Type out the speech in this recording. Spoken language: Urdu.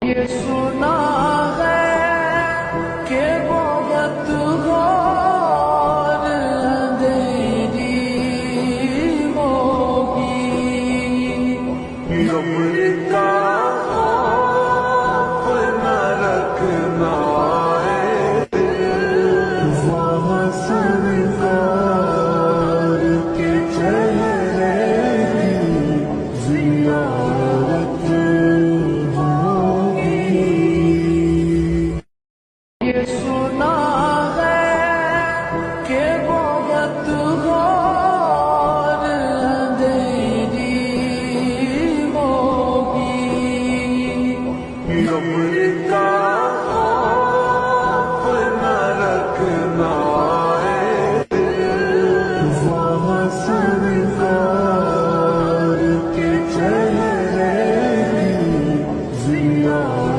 یہ سنا ہے کہ بہت غور اندھیری ہوگی، قبر کا خوف نہ رکھنا وہاں سرکار کے چہرے کی زیارت ہوگی۔ یہ سنا ہے کہ بہت غور اندھیری ہوگی، قبر کا خوف نہ رکھنا وہاں سرکار کے چہرے کی زیارت